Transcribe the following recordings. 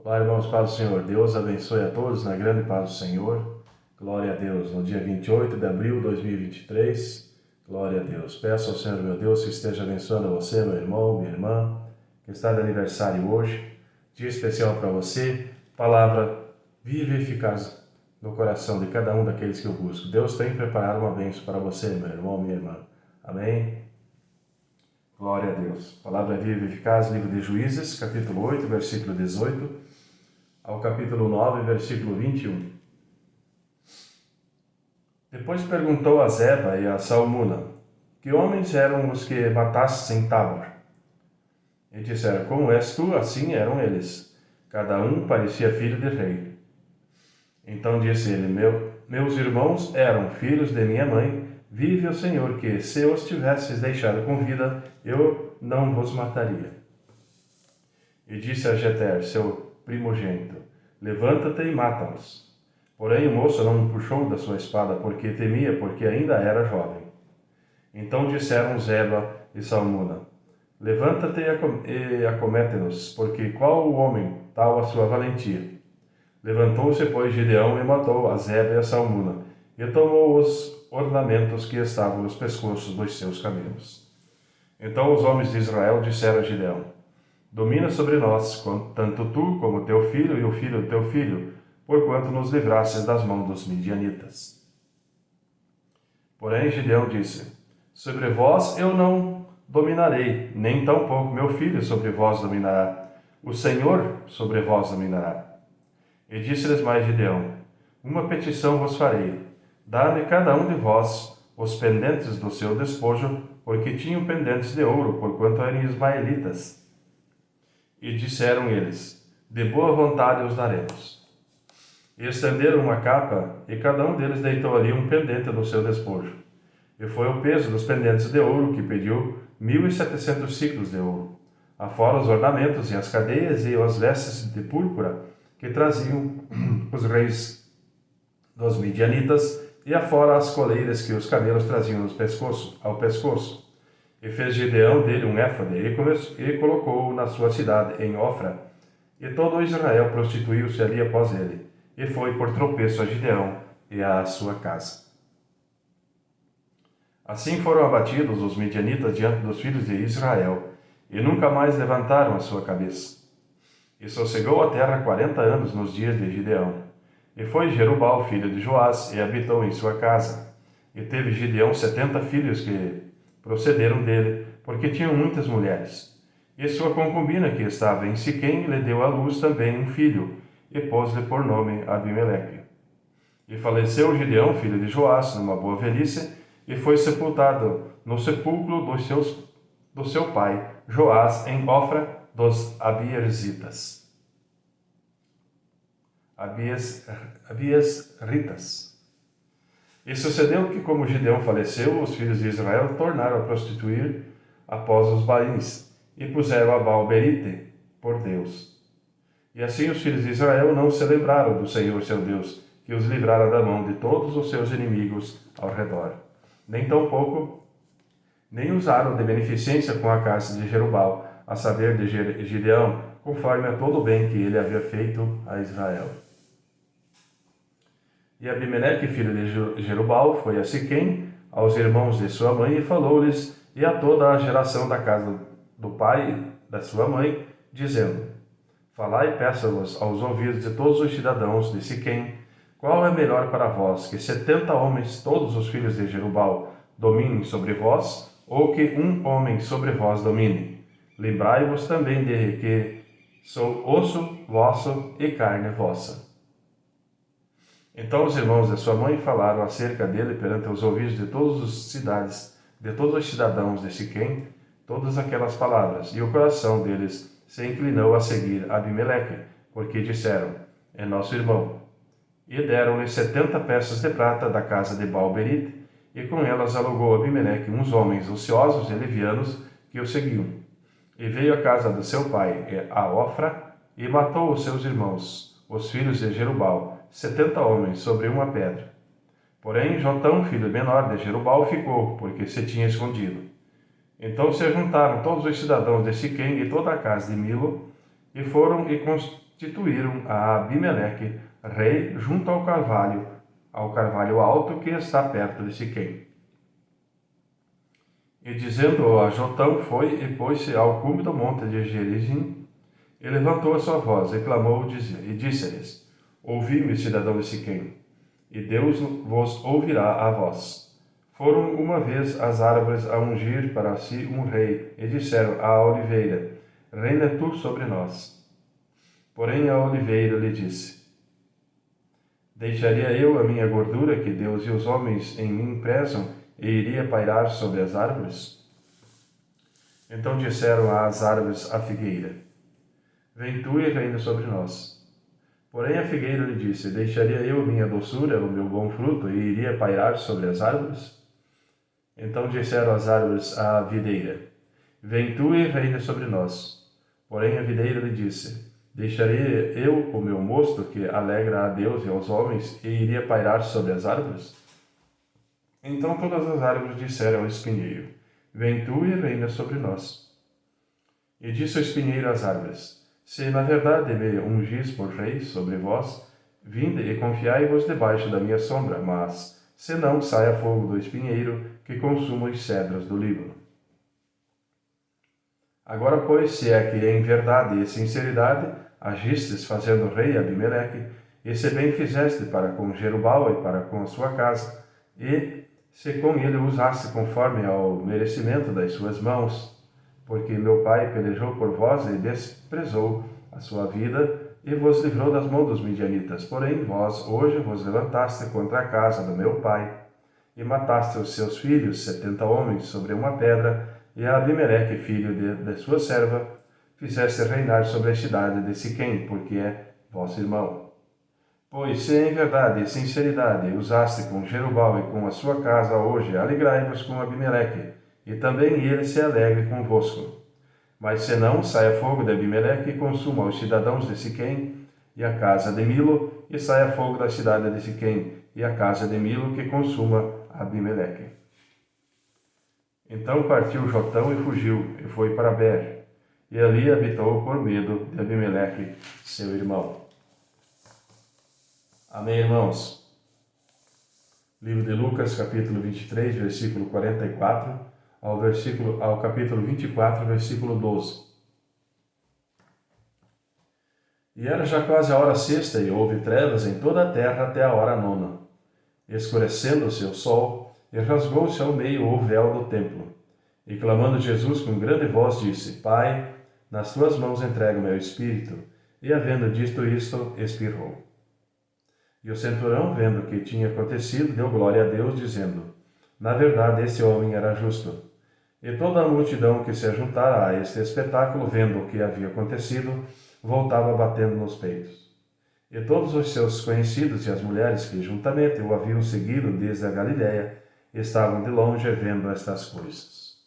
Olá, irmãos, paz do Senhor. Deus abençoe a todos na grande paz do Senhor. Glória a Deus. No dia 28 de abril de 2023, glória a Deus. Peço ao Senhor, meu Deus, que esteja abençoando você, meu irmão, minha irmã, que está de aniversário hoje. Dia especial para você. Palavra viva e eficaz no coração de cada um daqueles que eu busco. Deus tem preparado uma bênção para você, meu irmão, minha irmã. Amém? Glória a Deus. Palavra viva e eficaz, livro de Juízes, capítulo 8, versículo 18. Ao capítulo 9, versículo 21. Depois perguntou a Zeba e a Salmuna: que homens eram os que matastes em Tabor? E disseram: como és tu, assim eram eles. Cada um parecia filho de rei. Então disse ele: meus irmãos eram filhos de minha mãe. Vive o Senhor, que se os tivesses deixado com vida, eu não vos mataria. E disse a Jeter, seu primogênito: levanta-te e mata-os. Porém o moço não puxou da sua espada, porque temia, porque ainda era jovem. Então disseram Zeba e Salmuna: levanta-te e acomete-nos, porque qual o homem, tal a sua valentia? Levantou-se, pois, Gideão e matou a Zeba e a Salmuna, e tomou os ornamentos que estavam nos pescoços dos seus camelos. Então os homens de Israel disseram a Gideão: domina sobre nós, tanto tu como teu filho e o filho do teu filho, porquanto nos livrastes das mãos dos midianitas. Porém Gideão disse: sobre vós eu não dominarei, nem tampouco meu filho sobre vós dominará. O Senhor sobre vós dominará. E disse-lhes mais Gideão: uma petição vos farei. Dá-me cada um de vós os pendentes do seu despojo, porque tinham pendentes de ouro, porquanto eram ismaelitas. E disseram eles: de boa vontade os daremos. E estenderam uma capa, e cada um deles deitou ali um pendente do seu despojo. E foi o peso dos pendentes de ouro que pediu 1.700 ciclos de ouro, afora os ornamentos e as cadeias e as vestes de púrpura que traziam os reis dos midianitas, e afora as coleiras que os camelos traziam ao pescoço. E fez Gideão dele um éfode, e colocou-o na sua cidade, em Ofra. E todo Israel prostituiu-se ali após ele, e foi por tropeço a Gideão e à sua casa. Assim foram abatidos os midianitas diante dos filhos de Israel, e nunca mais levantaram a sua cabeça. E sossegou a terra 40 anos nos dias de Gideão. E foi Jerubal, filho de Joás, e habitou em sua casa. E teve Gideão 70 filhos que procederam dele, porque tinham muitas mulheres. E sua concubina, que estava em Siquém, lhe deu à luz também um filho, e pôs-lhe por nome Abimeleque. E faleceu Gideão, filho de Joás, numa boa velhice, e foi sepultado no sepulcro do seu pai, Joás, em Ofra dos Abierzitas. Abiesritas. E sucedeu que, como Gideão faleceu, os filhos de Israel tornaram a prostituir após os Baíns, e puseram a Baal-berite por Deus. E assim os filhos de Israel não se lembraram do Senhor seu Deus, que os livrara da mão de todos os seus inimigos ao redor. Nem usaram de beneficência com a casa de Jerubal, a saber de Gideão, conforme a todo o bem que ele havia feito a Israel. E Abimeleque, filho de Jerubal, foi a Siquém, aos irmãos de sua mãe, e falou-lhes, e a toda a geração da casa do pai e da sua mãe, dizendo: falai e peço-vos aos ouvidos de todos os cidadãos de Siquém, qual é melhor para vós, que 70 homens, todos os filhos de Jerubal, dominem sobre vós, ou que um homem sobre vós domine? Lembrai-vos também de que sou osso vosso e carne vossa. Então os irmãos de sua mãe falaram acerca dele perante os ouvidos de todas as cidades, de todos os cidadãos de Siquém, todas aquelas palavras, e o coração deles se inclinou a seguir Abimeleque, porque disseram: é nosso irmão. E deram-lhe 70 peças de prata da casa de Baal-berite, e com elas alugou Abimeleque uns homens ociosos e levianos que o seguiam. E veio à casa do seu pai, a Ofra, e matou os seus irmãos, os filhos de Jerubal, 70 homens sobre uma pedra. Porém Jotão, filho menor de Jerubal, ficou, porque se tinha escondido. Então se juntaram todos os cidadãos de Siquém e toda a casa de Milo, e foram e constituíram a Abimeleque rei junto ao carvalho alto que está perto de Siquém. E dizendo a Jotão, foi e pôs-se ao cume do monte de Gerizim, e levantou a sua voz, e clamou, e disse-lhes: Ouvi-me, cidadão de Siquém, e Deus vos ouvirá a vós. Foram uma vez as árvores a ungir para si um rei, e disseram à oliveira: Reina tu sobre nós. Porém a oliveira lhe disse: Deixaria eu a minha gordura que Deus e os homens em mim prezam, e iria pairar sobre as árvores? Então disseram às árvores à figueira: Vem tu e reina sobre nós. Porém a figueira lhe disse: Deixaria eu minha doçura, o meu bom fruto, e iria pairar sobre as árvores? Então disseram as árvores à videira: Vem tu e reina sobre nós. Porém a videira lhe disse: Deixaria eu o meu mosto, que alegra a Deus e aos homens, e iria pairar sobre as árvores? Então todas as árvores disseram ao espinheiro: Vem tu e reina sobre nós. E disse o espinheiro às árvores: Se na verdade me ungis por rei sobre vós, vinde e confiai-vos debaixo da minha sombra, mas, se não, saia fogo do espinheiro, que consuma os cedros do Líbano. Agora, pois, se é que em verdade e sinceridade agistes fazendo rei Abimeleque, e se bem fizeste para com Jerubal e para com a sua casa, e se com ele usaste conforme ao merecimento das suas mãos, porque meu pai pelejou por vós e desprezou a sua vida, e vos livrou das mãos dos midianitas. Porém, vós hoje vos levantaste contra a casa do meu pai, e mataste os seus filhos, 70 homens, sobre uma pedra, e a Abimeleque, filho de sua serva, fizeste reinar sobre a cidade de Siquém, porque é vosso irmão. Pois, se em verdade e sinceridade usaste com Jerubal e com a sua casa hoje, alegrai-vos com Abimeleque, e também ele se alegre convosco. Mas se não, saia fogo de Abimeleque e consuma os cidadãos de Siquém e a casa de Milo, e saia fogo da cidade de Siquém e a casa de Milo, que consuma Abimeleque. Então partiu Jotão e fugiu, e foi para Ber, e ali habitou por medo de Abimeleque, seu irmão. Amém, irmãos? Livro de Lucas, capítulo 23, versículo 44, ao capítulo 24, versículo 12. E era já quase a hora sexta, e houve trevas em toda a terra até a hora nona. Escurecendo-se o sol, e rasgou-se ao meio o véu do templo. E clamando Jesus com grande voz, disse: Pai, nas tuas mãos entrego meu espírito. E havendo dito isto, expirou. E o centurião, vendo o que tinha acontecido, deu glória a Deus, dizendo: Na verdade, esse homem era justo. E toda a multidão que se ajuntara a este espetáculo, vendo o que havia acontecido, voltava batendo nos peitos. E todos os seus conhecidos e as mulheres que juntamente o haviam seguido desde a Galiléia, estavam de longe vendo estas coisas.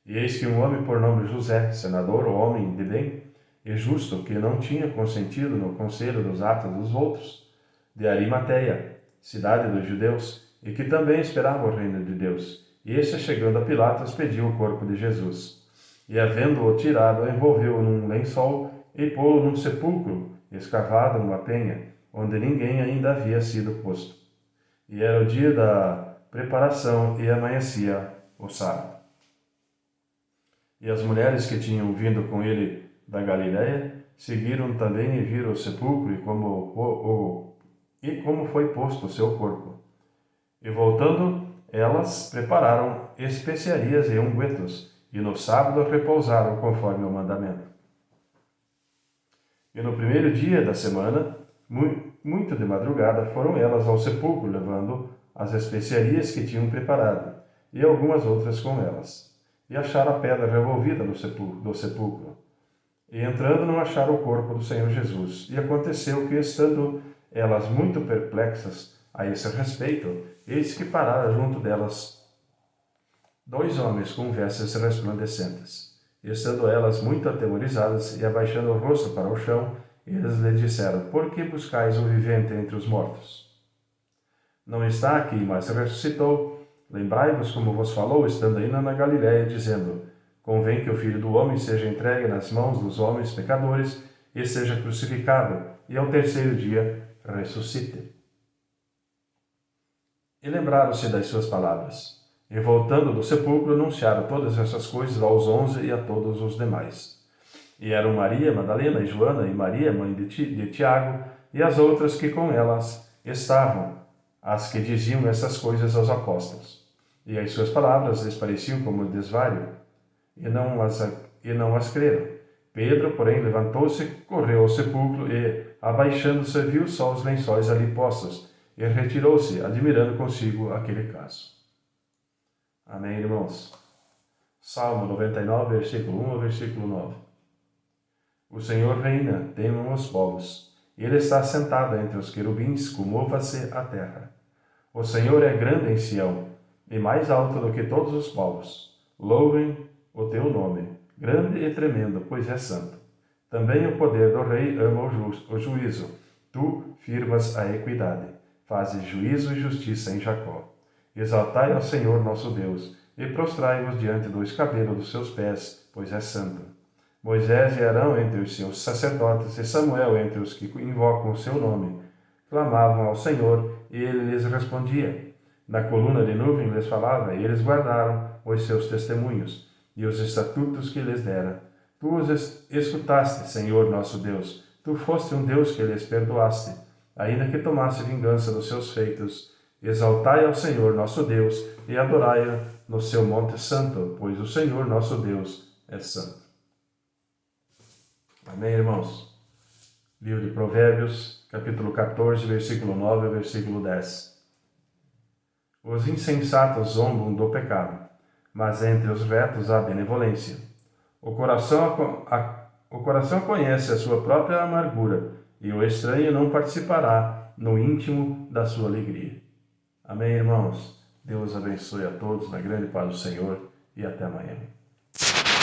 E eis que um homem por nome José, senador, homem de bem e justo, que não tinha consentido no conselho dos atos dos outros, de Arimateia, cidade dos judeus, e que também esperava o reino de Deus, e este, chegando a Pilatos, pediu o corpo de Jesus. E, havendo-o tirado, envolveu-o num lençol e pô-lo num sepulcro, escavado numa penha, onde ninguém ainda havia sido posto. E era o dia da preparação, e amanhecia o sábado. E as mulheres que tinham vindo com ele da Galiléia seguiram também e viram o sepulcro e como foi posto o seu corpo. E voltando, elas prepararam especiarias e ungüentos, e no sábado repousaram conforme o mandamento. E no primeiro dia da semana, muito de madrugada, foram elas ao sepulcro, levando as especiarias que tinham preparado, e algumas outras com elas. E acharam a pedra revolvida do sepulcro. E entrando, não acharam o corpo do Senhor Jesus. E aconteceu que, estando elas muito perplexas a esse respeito, eis que pararam junto delas 2 homens com vestes resplandecentes. E estando elas muito atemorizadas e abaixando o rosto para o chão, eles lhe disseram: Por que buscais o vivente entre os mortos? Não está aqui, mas ressuscitou. Lembrai-vos como vos falou, estando ainda na Galiléia, dizendo: Convém que o Filho do Homem seja entregue nas mãos dos homens pecadores, e seja crucificado, e ao terceiro dia ressuscite. E lembraram-se das suas palavras. E voltando do sepulcro, anunciaram todas essas coisas aos 11 e a todos os demais. E eram Maria Madalena e Joana e Maria, mãe de Tiago, e as outras que com elas estavam, as que diziam essas coisas aos apóstolos. E as suas palavras lhes pareciam como desvario, e não as creram. Pedro, porém, levantou-se, correu ao sepulcro e, abaixando-se, viu só os lençóis ali postos, e retirou-se, admirando consigo aquele caso. Amém, irmãos? Salmo 99, versículo 1 ao versículo 9. O Senhor reina, temam os povos. Ele está sentado entre os querubins, comova-se a terra. O Senhor é grande em Sião, e mais alto do que todos os povos. Louvem o teu nome, grande e tremendo, pois é santo. Também o poder do rei ama o juízo. Tu firmas a equidade. Fazes juízo e justiça em Jacó. Exaltai ao Senhor nosso Deus, e prostrai-vos diante do escabelo dos seus pés, pois é santo. Moisés e Arão entre os seus sacerdotes, e Samuel entre os que invocam o seu nome, clamavam ao Senhor, e ele lhes respondia. Na coluna de nuvem lhes falava, e eles guardaram os seus testemunhos, e os estatutos que lhes dera. Tu os escutaste, Senhor nosso Deus, tu foste um Deus que lhes perdoaste, ainda que tomasse vingança dos seus feitos. Exaltai ao Senhor nosso Deus, e adorai-o no seu monte santo, pois o Senhor nosso Deus é santo. Amém, irmãos? Livro de Provérbios, capítulo 14, versículo 9 ao versículo 10. Os insensatos zombam do pecado, mas entre os retos há benevolência. O coração conhece a sua própria amargura, e o estranho não participará no íntimo da sua alegria. Amém, irmãos? Deus abençoe a todos na grande paz do Senhor, e até amanhã.